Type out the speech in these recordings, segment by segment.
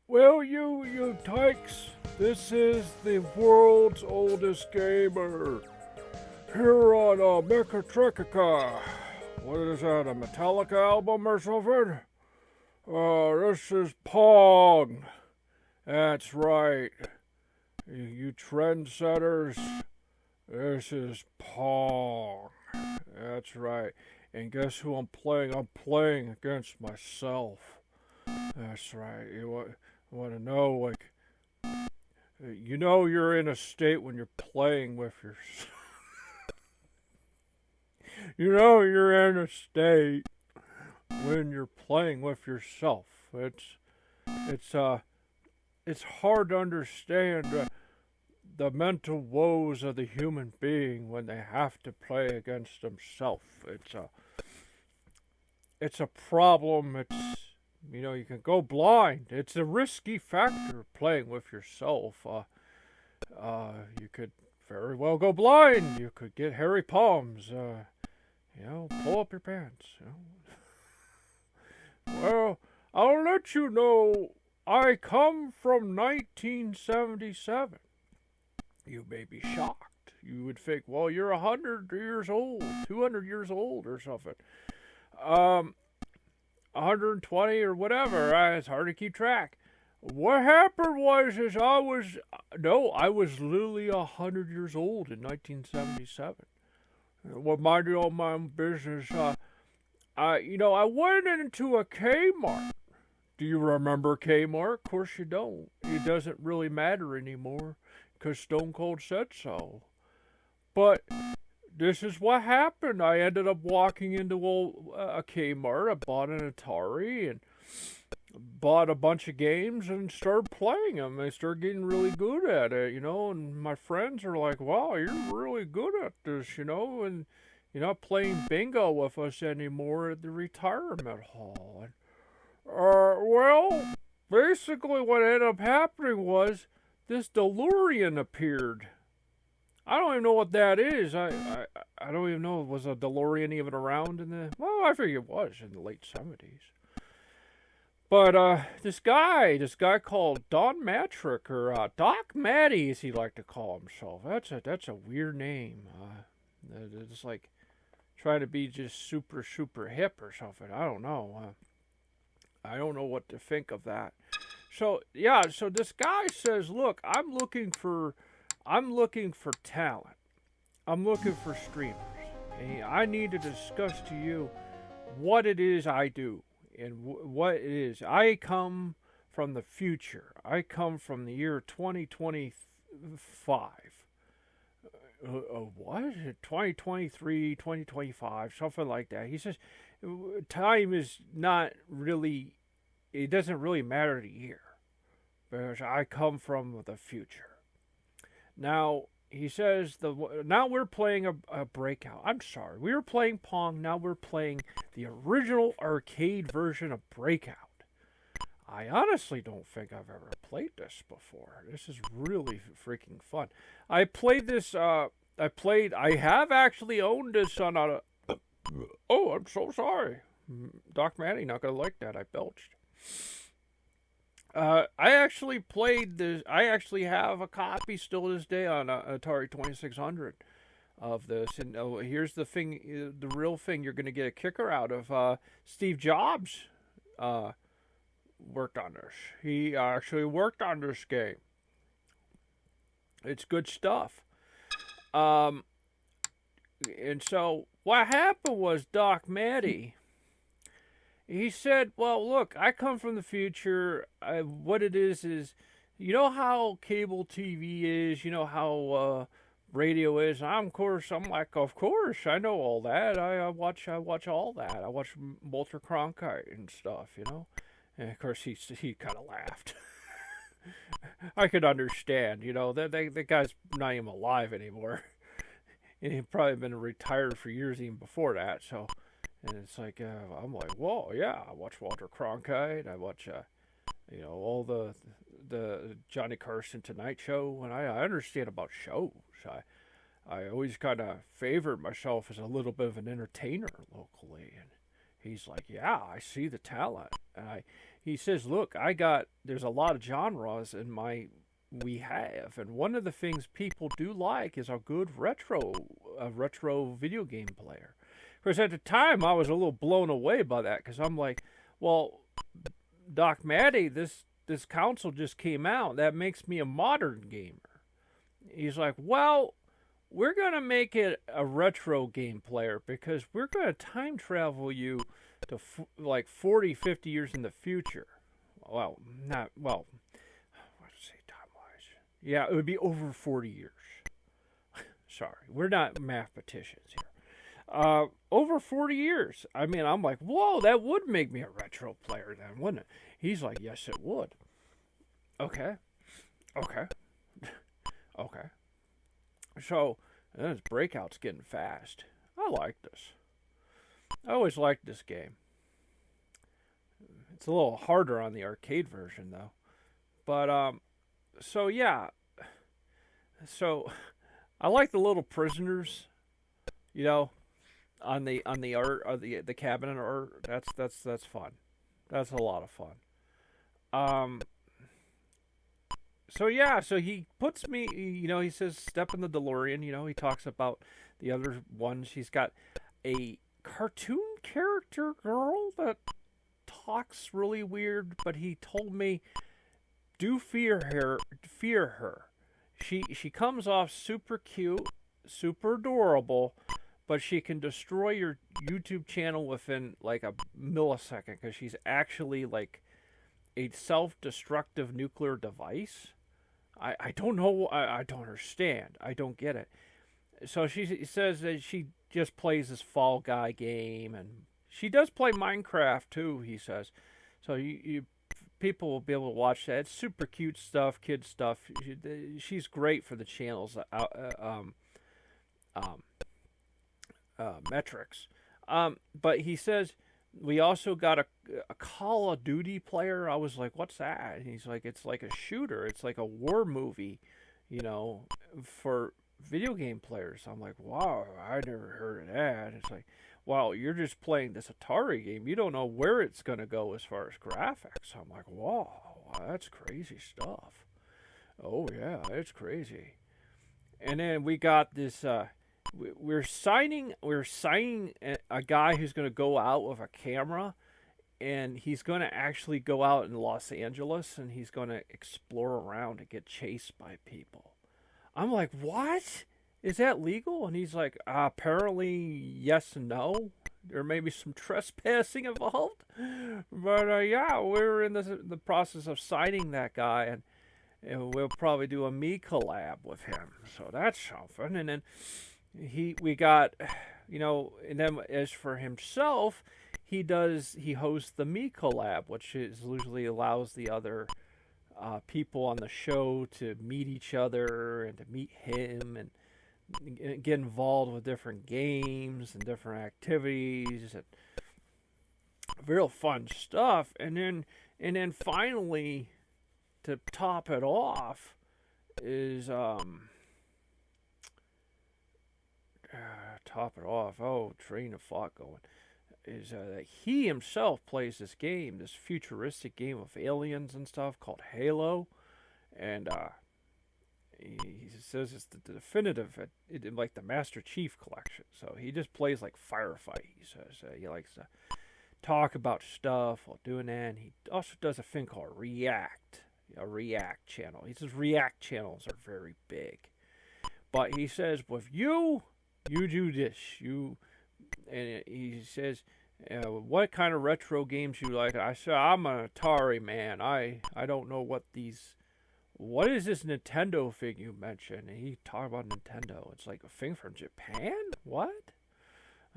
Well, you tykes, this is the world's oldest gamer. Here on Mechatricica. What is that, a Metallica album or something? This is Pong. That's right. You trendsetters, this is Pong. That's right. And guess who I'm playing? I'm playing against myself. That's right. Want to know, like, you know you're in a state when you're playing with your... You know you're in a state when you're playing with yourself. It's it's hard to understand the mental woes of the human being when they have to play against themselves. It's a problem. You can go blind. It's a risky factor playing with yourself. You could very well go blind. You could get hairy palms. Pull up your pants. Well, I'll let you know. I come from 1977. You may be shocked. You would think, well, you're 100 years old, 200 years old, or something. 120 or whatever. It's hard to keep track. What happened is I was literally 100 years old in 1977. Well, mind your own business. I went into a Kmart. Do you remember Kmart? Of course you don't. It doesn't really matter anymore because Stone Cold said so. But this is what happened. I ended up walking into a Kmart. I bought an Atari and bought a bunch of games and started playing them. I started getting really good at it, and my friends are like, wow, you're really good at this, and you're not playing bingo with us anymore at the retirement hall. And, well, basically what ended up happening was this DeLorean appeared. I don't even know what that is. I don't even know, was a DeLorean even around I think it was in the late 70s. But this guy called Don Matrick, or Doc Matty, as he liked to call himself. That's a weird name. It's like trying to be just super hip or something. I don't know. I don't know what to think of that. So this guy says, look, I'm looking for talent. I'm looking for streamers. And I need to discuss to you what it is I do. And what it is. I come from the future. I come from the year 2025. What? 2023, 2025, something like that. He says time is not really, it doesn't really matter the year. Because I come from the future. Now, he says, now we're playing a Breakout. I'm sorry. We were playing Pong. Now we're playing the original arcade version of Breakout. I honestly don't think I've ever played this before. This is really freaking fun. I played this, I have actually owned this on a... Oh, I'm so sorry. Doc Matty not going to like that. I belched. I actually played this. I actually have a copy still to this day on Atari 2600 of this. And here's the thing, the real thing you're going to get a kicker out of. Steve Jobs worked on this. He actually worked on this game. It's good stuff. And so what happened was Doc Matty... He said, well, look, I come from the future. What it is, you know how cable TV is, you know how radio is. I'm like, of course, I know all that. I watch all that. I watch Walter Cronkite and stuff, And of course, he kind of laughed. I could understand, that guy's not even alive anymore. He'd probably been retired for years even before that, so... And it's like, I'm like, whoa, yeah, I watch Walter Cronkite, I watch, all the Johnny Carson Tonight Show, and I understand about shows. I always kind of favored myself as a little bit of an entertainer locally, and he's like, yeah, I see the talent. And he says, look, there's a lot of genres in my we have, and one of the things people do like is a good retro video game player. Because at the time I was a little blown away by that, because I'm like, well, Doc Matty, this console just came out. That makes me a modern gamer. He's like, well, we're going to make it a retro game player because we're going to time travel you to like 40, 50 years in the future. Well, not, well, what to say time-wise? Yeah, it would be over 40 years. Sorry, we're not mathematicians here. Over 40 years. I mean, I'm like, whoa, that would make me a retro player then, wouldn't it? He's like, yes, it would. Okay. Okay. Okay. So, this Breakout's getting fast. I like this. I always liked this game. It's a little harder on the arcade version, though. But, so yeah. So, I like the little prisoners, you know, on the art, or the cabinet art. That's fun. That's a lot of fun. So yeah, so he puts me, he says, step in the DeLorean. He talks about the other ones. He's got a cartoon character girl that talks really weird, but he told me, do fear her. She comes off super cute, super adorable, but she can destroy your YouTube channel within like a millisecond because she's actually like a self-destructive nuclear device. I don't know. I don't understand. I don't get it. So she says that she just plays this Fall Guy game, and she does play Minecraft too, he says. So you people will be able to watch that. It's super cute stuff, kid stuff. She's great for the channel's metrics. But he says we also got a Call of Duty player. I was like, what's that? And he's like, it's like a shooter. It's like a war movie, for video game players. I'm like, wow, I never heard of that. It's like, wow, you're just playing this Atari game. You don't know where it's going to go as far as graphics. I'm like, wow, that's crazy stuff. Oh, yeah, it's crazy. And then we got this... We're signing a guy who's going to go out with a camera, and he's going to actually go out in Los Angeles, and he's going to explore around and get chased by people. I'm like, what? Is that legal? And he's like, apparently yes and no. There may be some trespassing involved. But yeah, we're in the process of signing that guy, and we'll probably do a me collab with him. So that's something. And then we got, and then as for himself, he hosts the Me Collab, which usually allows the other people on the show to meet each other and to meet him and get involved with different games and different activities and real fun stuff. And then finally, to top it off, is train of thought going, is that he himself plays this game, this futuristic game of aliens and stuff called Halo, and he says it's the definitive, like the Master Chief collection. So he just plays like firefight. He says he likes to talk about stuff while doing that. And he also does a thing called React, a React channel. He says React channels are very big, but he says with you do this. And he says, what kind of retro games you like? I said, I'm an Atari man. I don't know what is this Nintendo thing you mentioned? And he talked about Nintendo. It's like a thing from Japan? What?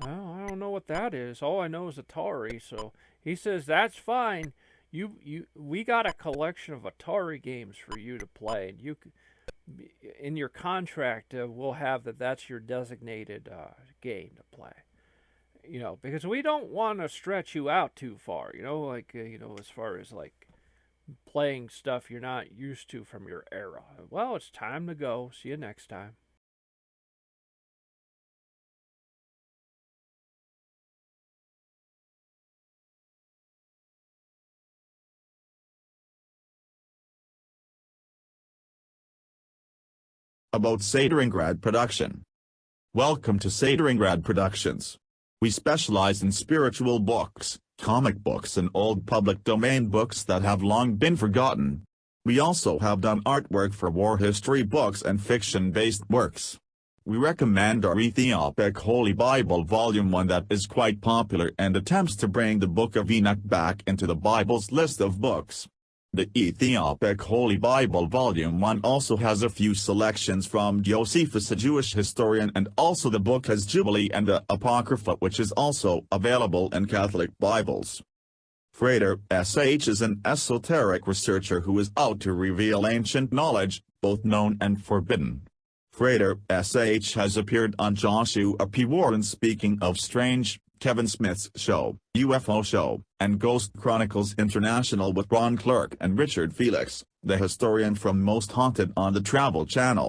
Oh, I don't know what that is. All I know is Atari. So he says, that's fine. We got a collection of Atari games for you to play. And in your contract, we'll have that's your designated game to play. Because we don't want to stretch you out too far. As far as like playing stuff you're not used to from your era. Well, it's time to go. See you next time. About Stalingrad Production. Welcome to Stalingrad Productions. We specialize in spiritual books, comic books and old public domain books that have long been forgotten. We also have done artwork for war history books and fiction-based works. We recommend our Ethiopic Holy Bible Volume 1 that is quite popular and attempts to bring the Book of Enoch back into the Bible's list of books. The Ethiopic Holy Bible Volume 1 also has a few selections from Josephus, a Jewish historian, and also the book has Jubilee and the Apocrypha, which is also available in Catholic Bibles. Frater S.H. is an esoteric researcher who is out to reveal ancient knowledge, both known and forbidden. Frater S.H. has appeared on Joshua P. Warren's Speaking of Strange, Kevin Smith's show, UFO Show, and Ghost Chronicles International with Ron Clark and Richard Felix, the historian from Most Haunted on the Travel Channel.